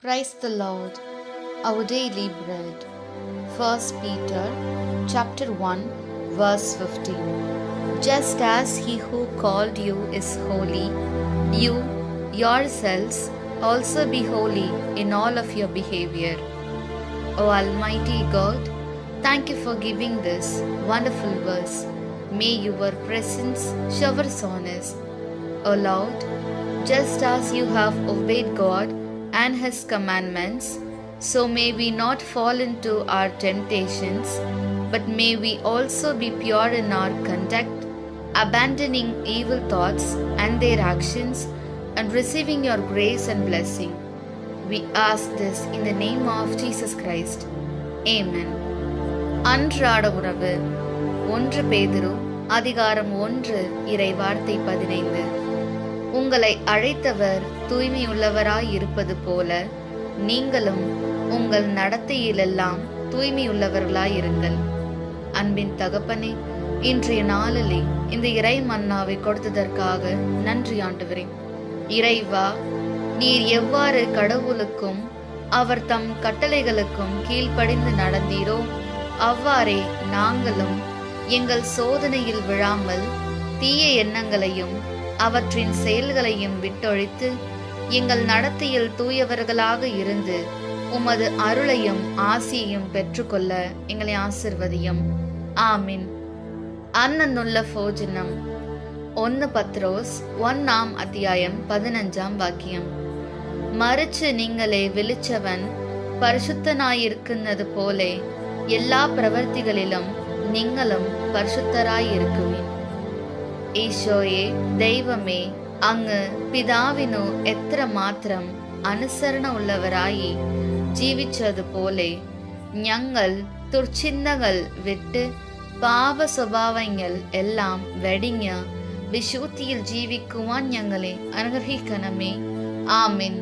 Praise the Lord. Our daily bread. 1 Peter chapter 1 verse 15. Just as he who called you is holy, you yourselves also be holy in all of your behavior. O Almighty God, thank you for giving this wonderful verse. May your presence shower on us. O Lord, just as you have obeyed God and His commandments, so may we not fall into our temptations, but may we also be pure in our conduct, abandoning evil thoughts and their actions, and receiving your grace and blessing. We ask this in the name of Jesus Christ. Amen. அன்றாட உணவு 1 பேதுரு அதிகாரம் 1 இறை வார்த்தை 15. உங்களை அழைத்தவர் தூய்மையுள்ளவராய் இருப்பது போல நீங்களும் உங்கள் நடத்தையிலெல்லாம் தூய்மையுள்ளவர்களாய் இருங்கள். அன்பின் தகப்பனே, இன்றைய நாளிலே இந்த இறை மன்னாவை கொடுத்ததற்காக நன்றி ஆண்டவரே. இறைவா, நீர் எவ்வாறு கடவுளுக்கும் அவர் தம் கட்டளைகளுக்கும் கீழ்ப்படிந்து நடந்தீரோ அவ்வாறே நாங்களும் எங்கள் சோதனையில் விழாமல் தீய எண்ணங்களையும் அவற்றின் செயல்களையும் விட்டொழித்து எங்கள் நடத்தையில் தூயவர்களாக இருந்து உமது அருளையும் ஆசியையும் பெற்றுக்கொள்ள எங்களை ஆசிர்வதியும். ஆமீன். அன்னனுள்ள போஜனம் 1 பத்ரோஸ் 1 அத்தியாயம் 15 வாக்கியம். மறிச்சு நீங்களே விழிச்சவன் பரிசுத்தனாயிருக்கிறது போலே எல்லா பிரவர்த்திகளிலும் நீங்களும் பரிசுத்தராயிருக்குவின். ഈശോയെ ദൈവമേ, അങ്ങ് പിതാവിനു എത്ര മാത്രം അനുസരണ ഉള്ളവരായി ജീവിച്ചതുപോലെ ഞങ്ങൾ ദുർചിന്തകൾ വിട്ട് പാപ സ്വഭാവങ്ങൾ എല്ലാം വെടിഞ്ഞ് വിശുദ്ധിയിൽ ജീവിക്കുവാൻ ഞങ്ങളെ അനുഗ്രഹിക്കണമേ. ആമേൻ.